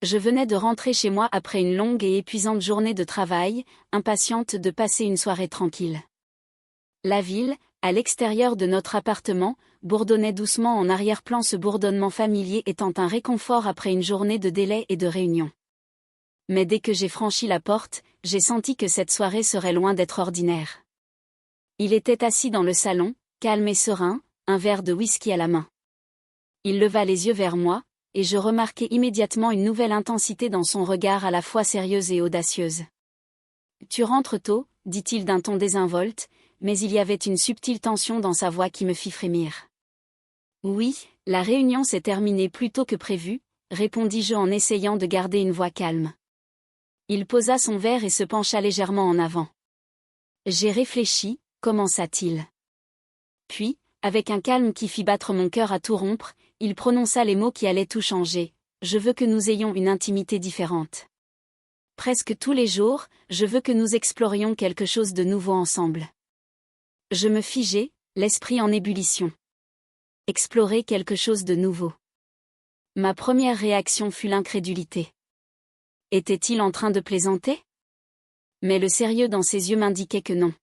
Je venais de rentrer chez moi après une longue et épuisante journée de travail, impatiente de passer une soirée tranquille. La ville, à l'extérieur de notre appartement, bourdonnait doucement en arrière-plan, ce bourdonnement familier étant un réconfort après une journée de délais et de réunions. Mais dès que j'ai franchi la porte, j'ai senti que cette soirée serait loin d'être ordinaire. Il était assis dans le salon, calme et serein, un verre de whisky à la main. Il leva les yeux vers moi, et je remarquai immédiatement une nouvelle intensité dans son regard à la fois sérieuse et audacieuse. « Tu rentres tôt » dit-il d'un ton désinvolte, mais il y avait une subtile tension dans sa voix qui me fit frémir. « Oui, la réunion s'est terminée plus tôt que prévu » répondis-je en essayant de garder une voix calme. Il posa son verre et se pencha légèrement en avant. « J'ai réfléchi » commença-t-il. Puis, avec un calme qui fit battre mon cœur à tout rompre, il prononça les mots qui allaient tout changer. « Je veux que nous ayons une intimité différente. Presque tous les jours, je veux que nous explorions quelque chose de nouveau ensemble. » Je me figeai, l'esprit en ébullition. Explorer quelque chose de nouveau. Ma première réaction fut l'incrédulité. Était-il en train de plaisanter? Mais le sérieux dans ses yeux m'indiquait que non.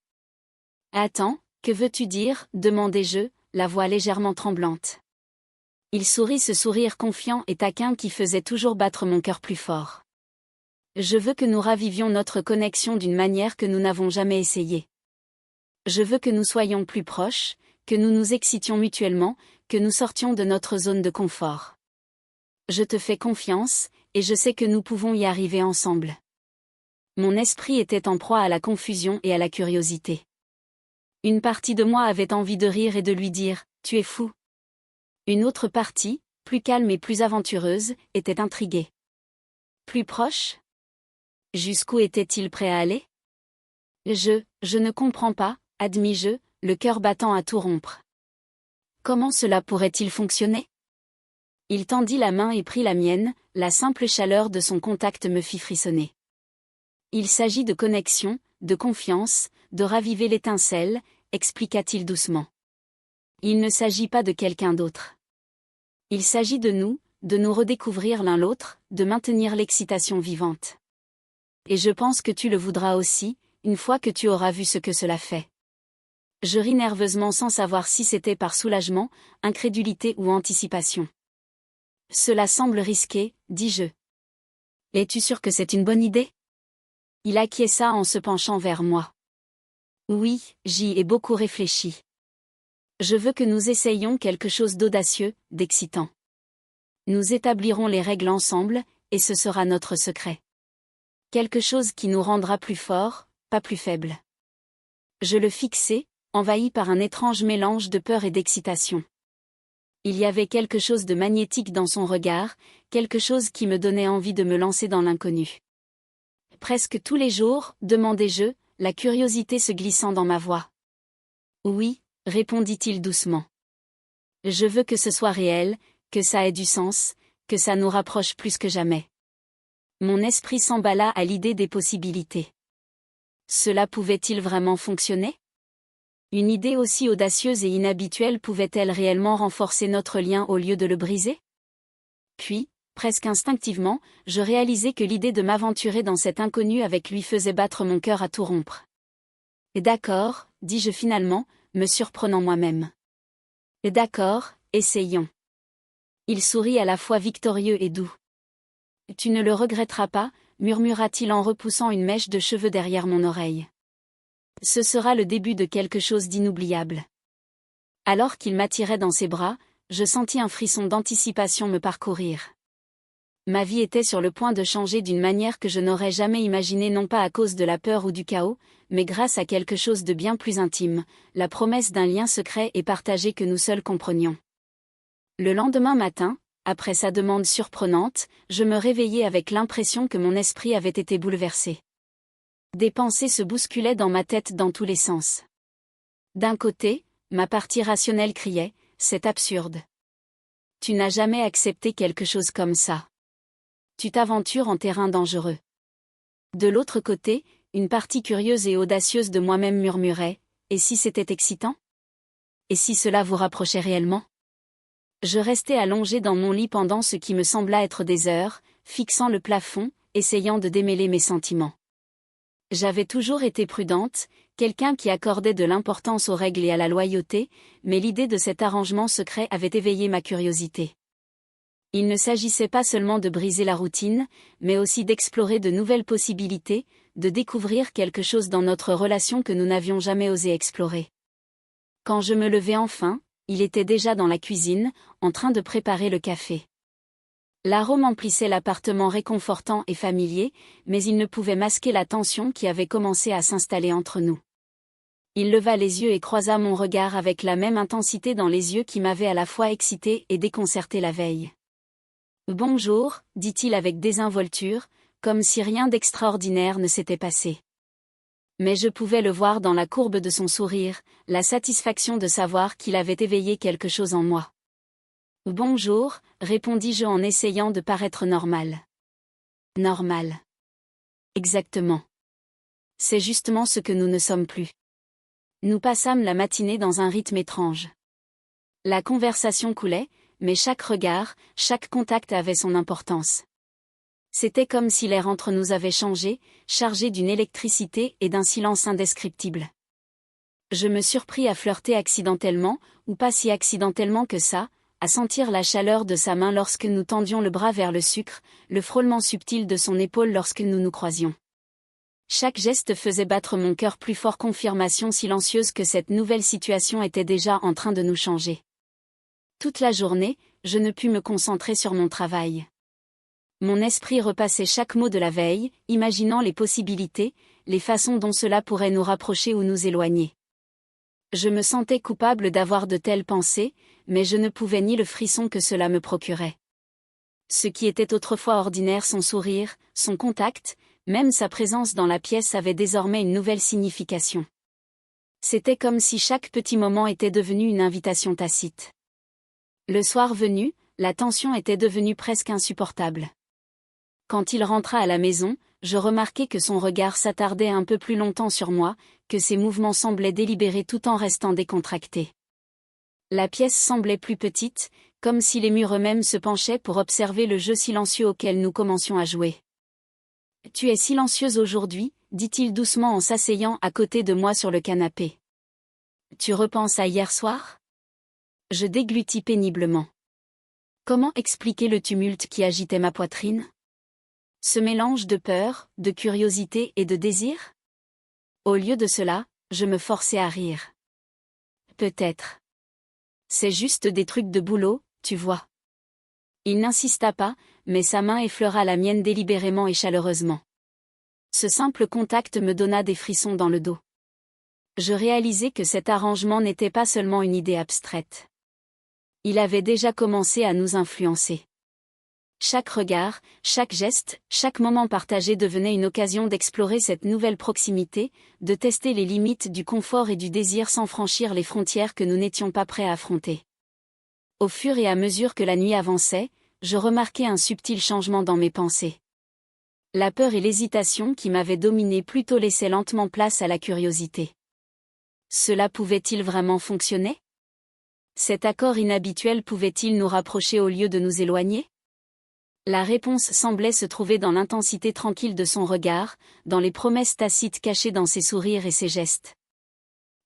« Attends, que veux-tu dire » demandai-je, la voix légèrement tremblante. Il sourit, ce sourire confiant et taquin qui faisait toujours battre mon cœur plus fort. « Je veux que nous ravivions notre connexion d'une manière que nous n'avons jamais essayée. Je veux que nous soyons plus proches, que nous nous excitions mutuellement, que nous sortions de notre zone de confort. Je te fais confiance, et je sais que nous pouvons y arriver ensemble. » Mon esprit était en proie à la confusion et à la curiosité. Une partie de moi avait envie de rire et de lui dire « Tu es fou ». Une autre partie, plus calme et plus aventureuse, était intriguée. Plus proche? Jusqu'où était-il prêt à aller? Je ne comprends pas, admis-je, le cœur battant à tout rompre. Comment cela pourrait-il fonctionner? Il tendit la main et prit la mienne, la simple chaleur de son contact me fit frissonner. Il s'agit de connexion, de confiance, de raviver l'étincelle, expliqua-t-il doucement. Il ne s'agit pas de quelqu'un d'autre. Il s'agit de nous redécouvrir l'un l'autre, de maintenir l'excitation vivante. Et je pense que tu le voudras aussi, une fois que tu auras vu ce que cela fait. Je ris nerveusement sans savoir si c'était par soulagement, incrédulité ou anticipation. Cela semble risqué, dis-je. Es-tu sûr que c'est une bonne idée? Il acquiesça en se penchant vers moi. Oui, j'y ai beaucoup réfléchi. Je veux que nous essayions quelque chose d'audacieux, d'excitant. Nous établirons les règles ensemble, et ce sera notre secret. Quelque chose qui nous rendra plus forts, pas plus faibles. Je le fixai, envahi par un étrange mélange de peur et d'excitation. Il y avait quelque chose de magnétique dans son regard, quelque chose qui me donnait envie de me lancer dans l'inconnu. Presque tous les jours, demandai-je, la curiosité se glissant dans ma voix. Oui, répondit-il doucement. Je veux que ce soit réel, que ça ait du sens, que ça nous rapproche plus que jamais. Mon esprit s'emballa à l'idée des possibilités. Cela pouvait-il vraiment fonctionner? Une idée aussi audacieuse et inhabituelle pouvait-elle réellement renforcer notre lien au lieu de le briser? Puis, presque instinctivement, je réalisai que l'idée de m'aventurer dans cet inconnu avec lui faisait battre mon cœur à tout rompre. « D'accord, dis-je finalement, me surprenant moi-même. « D'accord, essayons. » Il sourit à la fois victorieux et doux. « Tu ne le regretteras pas » murmura-t-il en repoussant une mèche de cheveux derrière mon oreille. « Ce sera le début de quelque chose d'inoubliable. » Alors qu'il m'attirait dans ses bras, je sentis un frisson d'anticipation me parcourir. Ma vie était sur le point de changer d'une manière que je n'aurais jamais imaginée, non pas à cause de la peur ou du chaos, mais grâce à quelque chose de bien plus intime, la promesse d'un lien secret et partagé que nous seuls comprenions. Le lendemain matin, après sa demande surprenante, je me réveillai avec l'impression que mon esprit avait été bouleversé. Des pensées se bousculaient dans ma tête dans tous les sens. D'un côté, ma partie rationnelle criait « C'est absurde. Tu n'as jamais accepté quelque chose comme ça. Tu t'aventures en terrain dangereux. » De l'autre côté, une partie curieuse et audacieuse de moi-même murmurait « Et si c'était excitant? Et si cela vous rapprochait réellement ?» Je restai allongé dans mon lit pendant ce qui me sembla être des heures, fixant le plafond, essayant de démêler mes sentiments. J'avais toujours été prudente, quelqu'un qui accordait de l'importance aux règles et à la loyauté, mais l'idée de cet arrangement secret avait éveillé ma curiosité. Il ne s'agissait pas seulement de briser la routine, mais aussi d'explorer de nouvelles possibilités, de découvrir quelque chose dans notre relation que nous n'avions jamais osé explorer. Quand je me levai enfin, il était déjà dans la cuisine, en train de préparer le café. L'arôme emplissait l'appartement réconfortant et familier, mais il ne pouvait masquer la tension qui avait commencé à s'installer entre nous. Il leva les yeux et croisa mon regard avec la même intensité dans les yeux qui m'avaient à la fois excité et déconcerté la veille. « Bonjour », dit-il avec désinvolture, comme si rien d'extraordinaire ne s'était passé. Mais je pouvais le voir dans la courbe de son sourire, la satisfaction de savoir qu'il avait éveillé quelque chose en moi. « Bonjour », répondis-je en essayant de paraître normal. Normal. Exactement. C'est justement ce que nous ne sommes plus. Nous passâmes la matinée dans un rythme étrange. La conversation coulait, mais chaque regard, chaque contact avait son importance. C'était comme si l'air entre nous avait changé, chargé d'une électricité et d'un silence indescriptible. Je me surpris à flirter accidentellement, ou pas si accidentellement que ça, à sentir la chaleur de sa main lorsque nous tendions le bras vers le sucre, le frôlement subtil de son épaule lorsque nous nous croisions. Chaque geste faisait battre mon cœur plus fort, confirmation silencieuse que cette nouvelle situation était déjà en train de nous changer. Toute la journée, je ne pus me concentrer sur mon travail. Mon esprit repassait chaque mot de la veille, imaginant les possibilités, les façons dont cela pourrait nous rapprocher ou nous éloigner. Je me sentais coupable d'avoir de telles pensées, mais je ne pouvais nier le frisson que cela me procurait. Ce qui était autrefois ordinaire, son sourire, son contact, même sa présence dans la pièce avait désormais une nouvelle signification. C'était comme si chaque petit moment était devenu une invitation tacite. Le soir venu, la tension était devenue presque insupportable. Quand il rentra à la maison, je remarquai que son regard s'attardait un peu plus longtemps sur moi, que ses mouvements semblaient délibérés tout en restant décontractés. La pièce semblait plus petite, comme si les murs eux-mêmes se penchaient pour observer le jeu silencieux auquel nous commencions à jouer. « Tu es silencieuse aujourd'hui », dit-il doucement en s'asseyant à côté de moi sur le canapé. « Tu repenses à hier soir ?» Je déglutis péniblement. Comment expliquer le tumulte qui agitait ma poitrine ? Ce mélange de peur, de curiosité et de désir ? Au lieu de cela, je me forçais à rire. Peut-être. C'est juste des trucs de boulot, tu vois. Il n'insista pas, mais sa main effleura la mienne délibérément et chaleureusement. Ce simple contact me donna des frissons dans le dos. Je réalisai que cet arrangement n'était pas seulement une idée abstraite. Il avait déjà commencé à nous influencer. Chaque regard, chaque geste, chaque moment partagé devenait une occasion d'explorer cette nouvelle proximité, de tester les limites du confort et du désir sans franchir les frontières que nous n'étions pas prêts à affronter. Au fur et à mesure que la nuit avançait, je remarquai un subtil changement dans mes pensées. La peur et l'hésitation qui m'avaient dominé plus tôt laissaient lentement place à la curiosité. Cela pouvait-il vraiment fonctionner ? Cet accord inhabituel pouvait-il nous rapprocher au lieu de nous éloigner ? La réponse semblait se trouver dans l'intensité tranquille de son regard, dans les promesses tacites cachées dans ses sourires et ses gestes.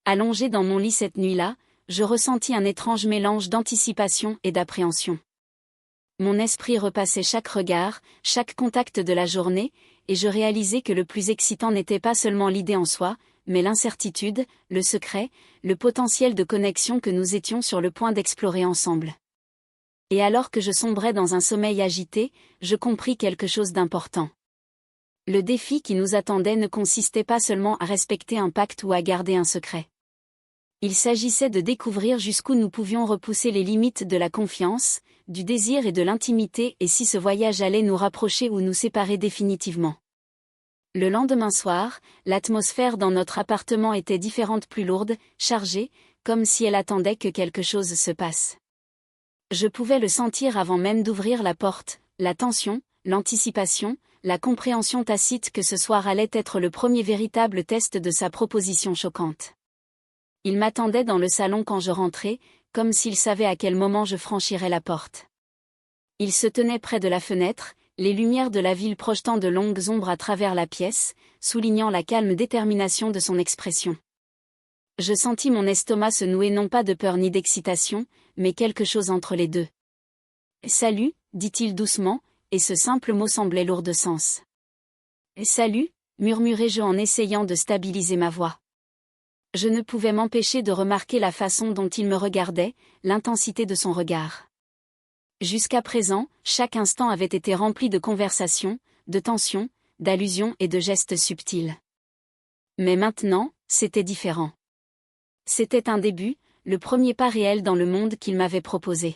Allongé dans mon lit cette nuit-là, je ressentis un étrange mélange d'anticipation et d'appréhension. Mon esprit repassait chaque regard, chaque contact de la journée, et je réalisais que le plus excitant n'était pas seulement l'idée en soi, mais l'incertitude, le secret, le potentiel de connexion que nous étions sur le point d'explorer ensemble. Et alors que je sombrais dans un sommeil agité, je compris quelque chose d'important. Le défi qui nous attendait ne consistait pas seulement à respecter un pacte ou à garder un secret. Il s'agissait de découvrir jusqu'où nous pouvions repousser les limites de la confiance, du désir et de l'intimité, et si ce voyage allait nous rapprocher ou nous séparer définitivement. Le lendemain soir, l'atmosphère dans notre appartement était différente, plus lourde, chargée, comme si elle attendait que quelque chose se passe. Je pouvais le sentir avant même d'ouvrir la porte, la tension, l'anticipation, la compréhension tacite que ce soir allait être le premier véritable test de sa proposition choquante. Il m'attendait dans le salon quand je rentrais, comme s'il savait à quel moment je franchirais la porte. Il se tenait près de la fenêtre, les lumières de la ville projetant de longues ombres à travers la pièce, soulignant la calme détermination de son expression. Je sentis mon estomac se nouer non pas de peur ni d'excitation, mais quelque chose entre les deux. « Salut », dit-il doucement, et ce simple mot semblait lourd de sens. « Salut », murmurai-je en essayant de stabiliser ma voix. Je ne pouvais m'empêcher de remarquer la façon dont il me regardait, l'intensité de son regard. Jusqu'à présent, chaque instant avait été rempli de conversations, de tensions, d'allusions et de gestes subtils. Mais maintenant, c'était différent. C'était un début, le premier pas réel dans le monde qu'il m'avait proposé.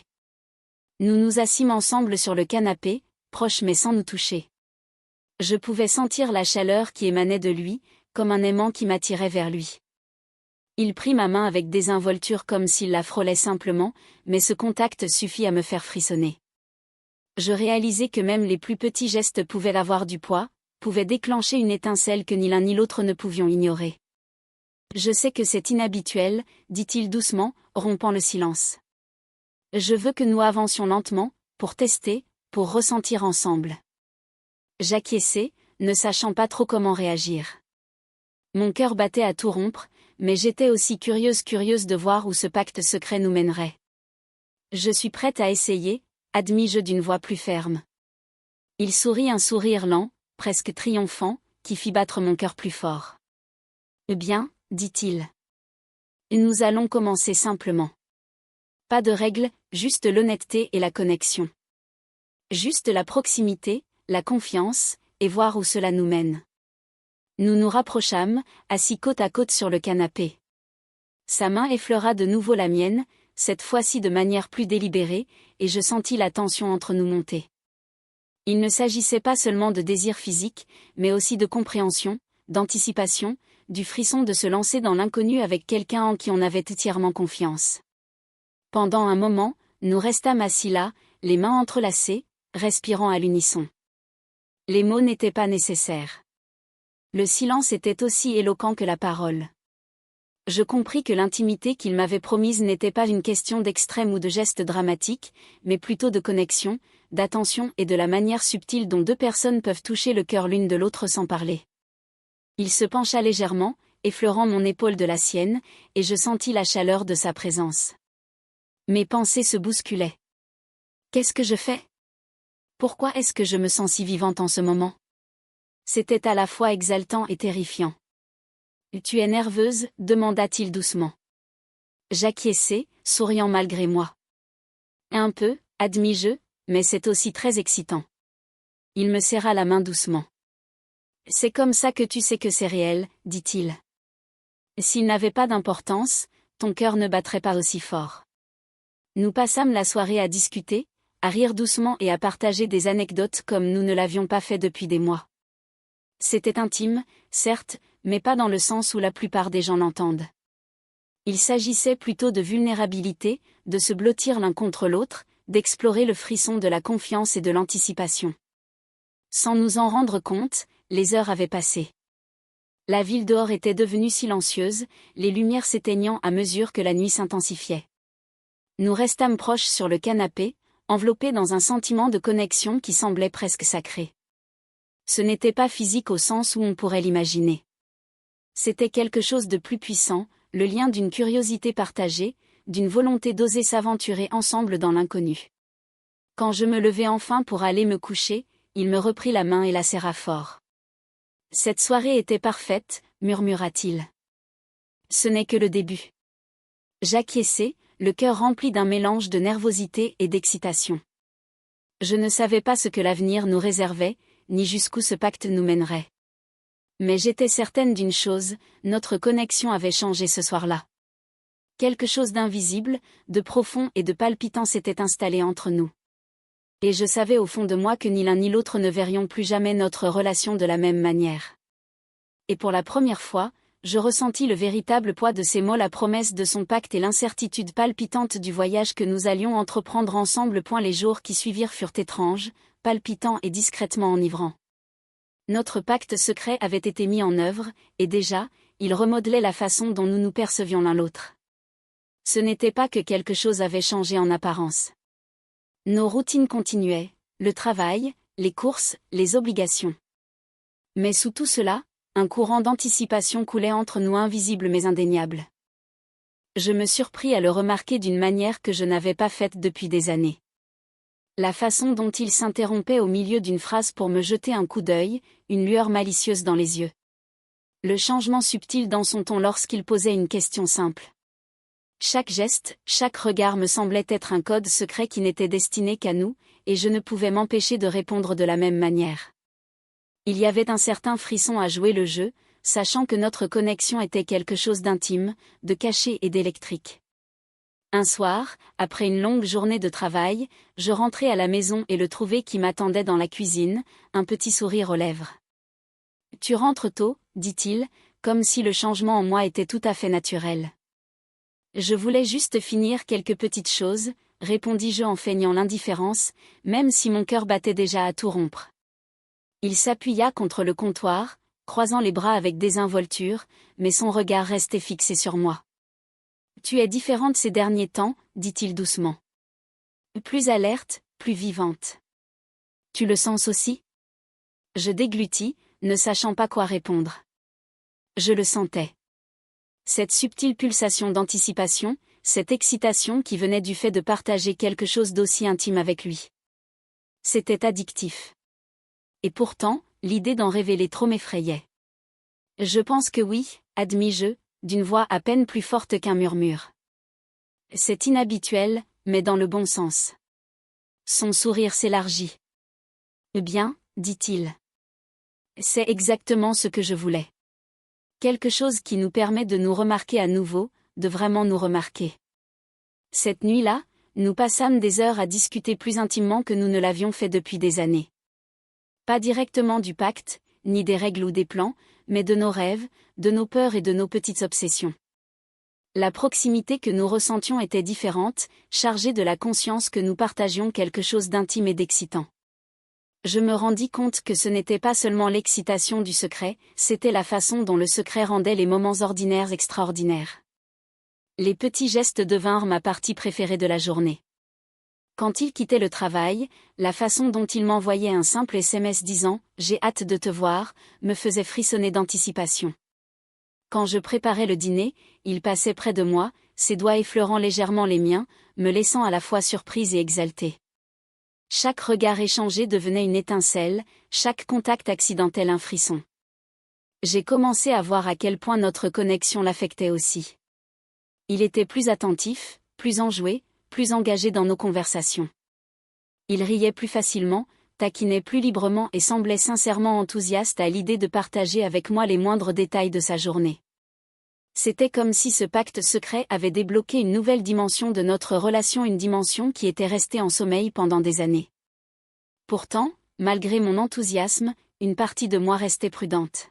Nous nous assîmes ensemble sur le canapé, proches mais sans nous toucher. Je pouvais sentir la chaleur qui émanait de lui, comme un aimant qui m'attirait vers lui. Il prit ma main avec désinvolture comme s'il la frôlait simplement, mais ce contact suffit à me faire frissonner. Je réalisais que même les plus petits gestes pouvaient avoir du poids, pouvaient déclencher une étincelle que ni l'un ni l'autre ne pouvions ignorer. « Je sais que c'est inhabituel », dit-il doucement, rompant le silence. « Je veux que nous avancions lentement, pour tester, pour ressentir ensemble. » J'acquiesçai, ne sachant pas trop comment réagir. Mon cœur battait à tout rompre, mais j'étais aussi curieuse de voir où ce pacte secret nous mènerait. « Je suis prête à essayer », admis-je d'une voix plus ferme. Il sourit un sourire lent, presque triomphant, qui fit battre mon cœur plus fort. « Bien, » dit-il. « Nous allons commencer simplement. Pas de règles, juste l'honnêteté et la connexion. Juste la proximité, la confiance, et voir où cela nous mène. » Nous nous rapprochâmes, assis côte à côte sur le canapé. Sa main effleura de nouveau la mienne, cette fois-ci de manière plus délibérée, et je sentis la tension entre nous monter. Il ne s'agissait pas seulement de désir physique, mais aussi de compréhension, d'anticipation, du frisson de se lancer dans l'inconnu avec quelqu'un en qui on avait entièrement confiance. Pendant un moment, nous restâmes assis là, les mains entrelacées, respirant à l'unisson. Les mots n'étaient pas nécessaires. Le silence était aussi éloquent que la parole. Je compris que l'intimité qu'il m'avait promise n'était pas une question d'extrême ou de gestes dramatiques, mais plutôt de connexion, d'attention et de la manière subtile dont deux personnes peuvent toucher le cœur l'une de l'autre sans parler. Il se pencha légèrement, effleurant mon épaule de la sienne, et je sentis la chaleur de sa présence. Mes pensées se bousculaient. Qu'est-ce que je fais? Pourquoi est-ce que je me sens si vivante en ce moment? C'était à la fois exaltant et terrifiant. « Tu es nerveuse ?» demanda-t-il doucement. J'acquiesçai, souriant malgré moi. « Un peu », admis-je, mais c'est aussi très excitant. Il me serra la main doucement. « C'est comme ça que tu sais que c'est réel », dit-il. « S'il n'avait pas d'importance, ton cœur ne battrait pas aussi fort. » Nous passâmes la soirée à discuter, à rire doucement et à partager des anecdotes comme nous ne l'avions pas fait depuis des mois. C'était intime, certes, mais pas dans le sens où la plupart des gens l'entendent. Il s'agissait plutôt de vulnérabilité, de se blottir l'un contre l'autre, d'explorer le frisson de la confiance et de l'anticipation. Sans nous en rendre compte, les heures avaient passé. La ville dehors était devenue silencieuse, les lumières s'éteignant à mesure que la nuit s'intensifiait. Nous restâmes proches sur le canapé, enveloppés dans un sentiment de connexion qui semblait presque sacré. Ce n'était pas physique au sens où on pourrait l'imaginer. C'était quelque chose de plus puissant, le lien d'une curiosité partagée, d'une volonté d'oser s'aventurer ensemble dans l'inconnu. Quand je me levai enfin pour aller me coucher, il me reprit la main et la serra fort. « Cette soirée était parfaite », murmura-t-il. « Ce n'est que le début. » J'acquiesçai, le cœur rempli d'un mélange de nervosité et d'excitation. Je ne savais pas ce que l'avenir nous réservait, ni jusqu'où ce pacte nous mènerait. Mais j'étais certaine d'une chose, notre connexion avait changé ce soir-là. Quelque chose d'invisible, de profond et de palpitant s'était installé entre nous. Et je savais au fond de moi que ni l'un ni l'autre ne verrions plus jamais notre relation de la même manière. Et pour la première fois, je ressentis le véritable poids de ces mots, la promesse de son pacte et l'incertitude palpitante du voyage que nous allions entreprendre ensemble. Les jours qui suivirent furent étranges, palpitants et discrètement enivrants. Notre pacte secret avait été mis en œuvre, et déjà, il remodelait la façon dont nous nous percevions l'un l'autre. Ce n'était pas que quelque chose avait changé en apparence. Nos routines continuaient, le travail, les courses, les obligations. Mais sous tout cela, un courant d'anticipation coulait entre nous invisible mais indéniable. Je me surpris à le remarquer d'une manière que je n'avais pas faite depuis des années. La façon dont il s'interrompait au milieu d'une phrase pour me jeter un coup d'œil, une lueur malicieuse dans les yeux. Le changement subtil dans son ton lorsqu'il posait une question simple. Chaque geste, chaque regard me semblait être un code secret qui n'était destiné qu'à nous, et je ne pouvais m'empêcher de répondre de la même manière. Il y avait un certain frisson à jouer le jeu, sachant que notre connexion était quelque chose d'intime, de caché et d'électrique. Un soir, après une longue journée de travail, je rentrai à la maison et le trouvai qui m'attendait dans la cuisine, un petit sourire aux lèvres. « Tu rentres tôt », dit-il, comme si le changement en moi était tout à fait naturel. « Je voulais juste finir quelques petites choses », répondis-je en feignant l'indifférence, même si mon cœur battait déjà à tout rompre. Il s'appuya contre le comptoir, croisant les bras avec désinvolture, mais son regard restait fixé sur moi. « Tu es différente ces derniers temps », dit-il doucement. « Plus alerte, plus vivante. Tu le sens aussi ?» Je déglutis, ne sachant pas quoi répondre. Je le sentais. Cette subtile pulsation d'anticipation, cette excitation qui venait du fait de partager quelque chose d'aussi intime avec lui. C'était addictif. Et pourtant, l'idée d'en révéler trop m'effrayait. « Je pense que oui », admis-je, d'une voix à peine plus forte qu'un murmure. C'est inhabituel, mais dans le bon sens. Son sourire s'élargit. « Bien, dit-il. C'est exactement ce que je voulais. Quelque chose qui nous permet de nous remarquer à nouveau, de vraiment nous remarquer. » Cette nuit-là, nous passâmes des heures à discuter plus intimement que nous ne l'avions fait depuis des années. Pas directement du pacte, ni des règles ou des plans, mais de nos rêves, de nos peurs et de nos petites obsessions. La proximité que nous ressentions était différente, chargée de la conscience que nous partagions quelque chose d'intime et d'excitant. Je me rendis compte que ce n'était pas seulement l'excitation du secret, c'était la façon dont le secret rendait les moments ordinaires extraordinaires. Les petits gestes devinrent ma partie préférée de la journée. Quand il quittait le travail, la façon dont il m'envoyait un simple SMS disant « J'ai hâte de te voir » me faisait frissonner d'anticipation. Quand je préparais le dîner, il passait près de moi, ses doigts effleurant légèrement les miens, me laissant à la fois surprise et exaltée. Chaque regard échangé devenait une étincelle, chaque contact accidentel un frisson. J'ai commencé à voir à quel point notre connexion l'affectait aussi. Il était plus attentif, plus enjoué, plus engagé dans nos conversations. Il riait plus facilement, taquinait plus librement et semblait sincèrement enthousiaste à l'idée de partager avec moi les moindres détails de sa journée. C'était comme si ce pacte secret avait débloqué une nouvelle dimension de notre relation, une dimension qui était restée en sommeil pendant des années. Pourtant, malgré mon enthousiasme, une partie de moi restait prudente.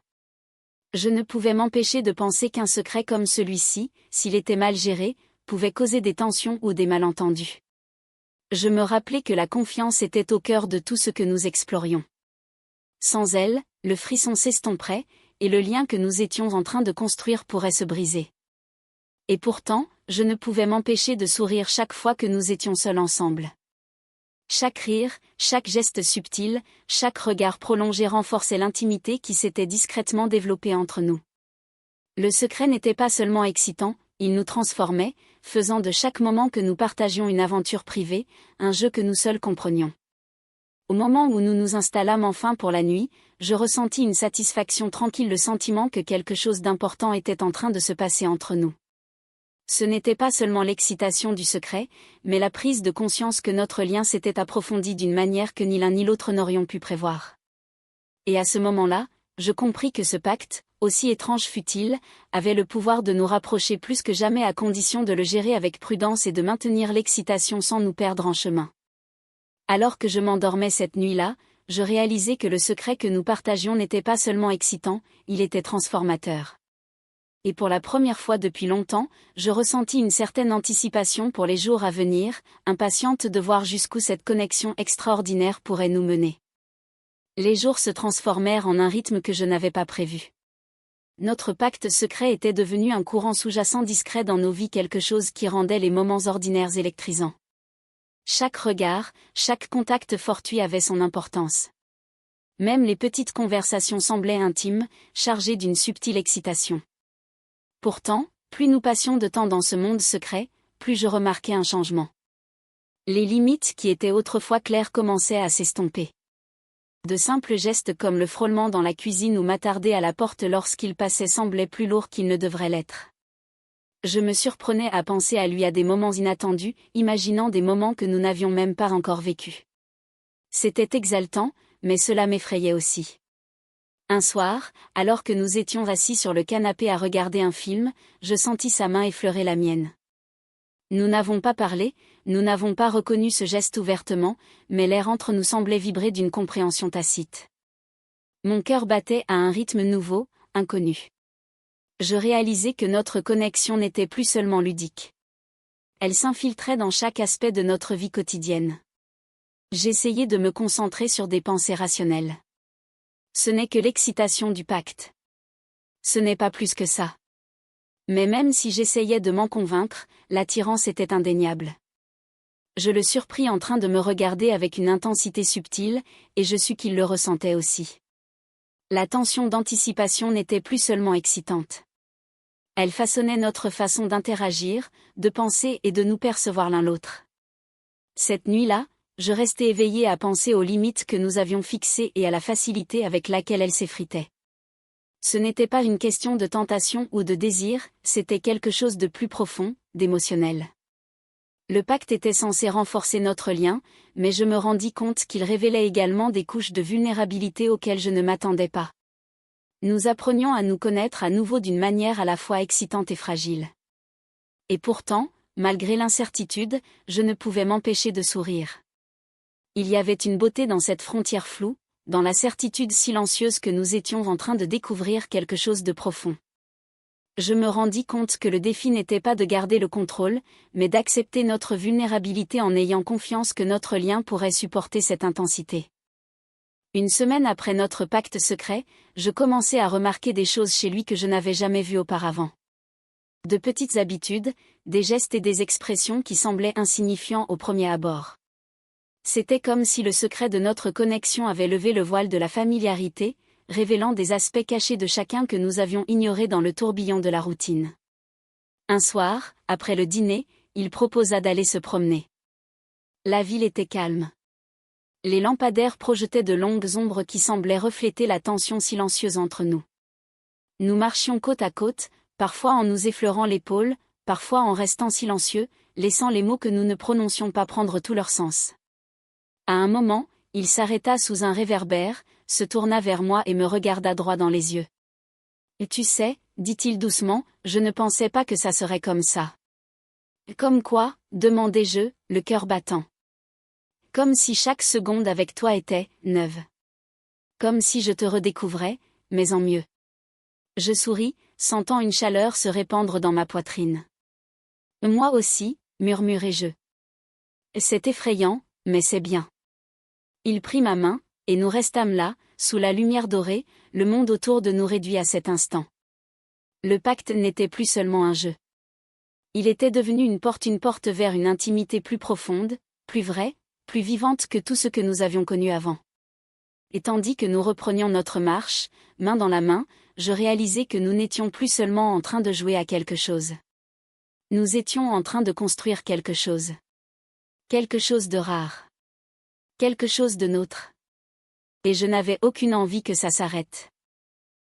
Je ne pouvais m'empêcher de penser qu'un secret comme celui-ci, s'il était mal géré, pouvait causer des tensions ou des malentendus. Je me rappelais que la confiance était au cœur de tout ce que nous explorions. Sans elle, le frisson s'estomperait, et le lien que nous étions en train de construire pourrait se briser. Et pourtant, je ne pouvais m'empêcher de sourire chaque fois que nous étions seuls ensemble. Chaque rire, chaque geste subtil, chaque regard prolongé renforçait l'intimité qui s'était discrètement développée entre nous. Le secret n'était pas seulement excitant, il nous transformait, faisant de chaque moment que nous partagions une aventure privée, un jeu que nous seuls comprenions. Au moment où nous nous installâmes enfin pour la nuit, je ressentis une satisfaction tranquille, le sentiment que quelque chose d'important était en train de se passer entre nous. Ce n'était pas seulement l'excitation du secret, mais la prise de conscience que notre lien s'était approfondi d'une manière que ni l'un ni l'autre n'aurions pu prévoir. Et à ce moment-là, je compris que ce pacte, aussi étrange fût-il, avait le pouvoir de nous rapprocher plus que jamais à condition de le gérer avec prudence et de maintenir l'excitation sans nous perdre en chemin. Alors que je m'endormais cette nuit-là, je réalisais que le secret que nous partagions n'était pas seulement excitant, il était transformateur. Et pour la première fois depuis longtemps, je ressentis une certaine anticipation pour les jours à venir, impatiente de voir jusqu'où cette connexion extraordinaire pourrait nous mener. Les jours se transformèrent en un rythme que je n'avais pas prévu. Notre pacte secret était devenu un courant sous-jacent discret dans nos vies, quelque chose qui rendait les moments ordinaires électrisants. Chaque regard, chaque contact fortuit avait son importance. Même les petites conversations semblaient intimes, chargées d'une subtile excitation. Pourtant, plus nous passions de temps dans ce monde secret, plus je remarquais un changement. Les limites qui étaient autrefois claires commençaient à s'estomper. De simples gestes comme le frôlement dans la cuisine ou m'attarder à la porte lorsqu'il passait semblaient plus lourds qu'ils ne devraient l'être. Je me surprenais à penser à lui à des moments inattendus, imaginant des moments que nous n'avions même pas encore vécus. C'était exaltant, mais cela m'effrayait aussi. Un soir, alors que nous étions assis sur le canapé à regarder un film, je sentis sa main effleurer la mienne. Nous n'avons pas parlé, nous n'avons pas reconnu ce geste ouvertement, mais l'air entre nous semblait vibrer d'une compréhension tacite. Mon cœur battait à un rythme nouveau, inconnu. Je réalisais que notre connexion n'était plus seulement ludique. Elle s'infiltrait dans chaque aspect de notre vie quotidienne. J'essayais de me concentrer sur des pensées rationnelles. Ce n'est que l'excitation du pacte. Ce n'est pas plus que ça. Mais même si j'essayais de m'en convaincre, l'attirance était indéniable. Je le surpris en train de me regarder avec une intensité subtile, et je sus qu'il le ressentait aussi. La tension d'anticipation n'était plus seulement excitante. Elle façonnait notre façon d'interagir, de penser et de nous percevoir l'un l'autre. Cette nuit-là, je restais éveillé à penser aux limites que nous avions fixées et à la facilité avec laquelle elles s'effritaient. Ce n'était pas une question de tentation ou de désir, c'était quelque chose de plus profond, d'émotionnel. Le pacte était censé renforcer notre lien, mais je me rendis compte qu'il révélait également des couches de vulnérabilité auxquelles je ne m'attendais pas. Nous apprenions à nous connaître à nouveau d'une manière à la fois excitante et fragile. Et pourtant, malgré l'incertitude, je ne pouvais m'empêcher de sourire. Il y avait une beauté dans cette frontière floue, dans la certitude silencieuse que nous étions en train de découvrir quelque chose de profond. Je me rendis compte que le défi n'était pas de garder le contrôle, mais d'accepter notre vulnérabilité en ayant confiance que notre lien pourrait supporter cette intensité. Une semaine après notre pacte secret, je commençais à remarquer des choses chez lui que je n'avais jamais vues auparavant. De petites habitudes, des gestes et des expressions qui semblaient insignifiants au premier abord. C'était comme si le secret de notre connexion avait levé le voile de la familiarité, révélant des aspects cachés de chacun que nous avions ignorés dans le tourbillon de la routine. Un soir, après le dîner, il proposa d'aller se promener. La ville était calme. Les lampadaires projetaient de longues ombres qui semblaient refléter la tension silencieuse entre nous. Nous marchions côte à côte, parfois en nous effleurant l'épaule, parfois en restant silencieux, laissant les mots que nous ne prononcions pas prendre tout leur sens. À un moment, il s'arrêta sous un réverbère, se tourna vers moi et me regarda droit dans les yeux. « Et tu sais, dit-il doucement, je ne pensais pas que ça serait comme ça. »« Comme quoi ?» demandai-je, le cœur battant. « Comme si chaque seconde avec toi était neuve. Comme si je te redécouvrais, mais en mieux. » Je souris, sentant une chaleur se répandre dans ma poitrine. « Moi aussi, murmurai-je. C'est effrayant, mais c'est bien. » Il prit ma main, et nous restâmes là, sous la lumière dorée, le monde autour de nous réduit à cet instant. Le pacte n'était plus seulement un jeu. Il était devenu une porte vers une intimité plus profonde, plus vraie, plus vivante que tout ce que nous avions connu avant. Et tandis que nous reprenions notre marche, main dans la main, je réalisais que nous n'étions plus seulement en train de jouer à quelque chose. Nous étions en train de construire quelque chose. Quelque chose de rare. Quelque chose de nôtre. Et je n'avais aucune envie que ça s'arrête.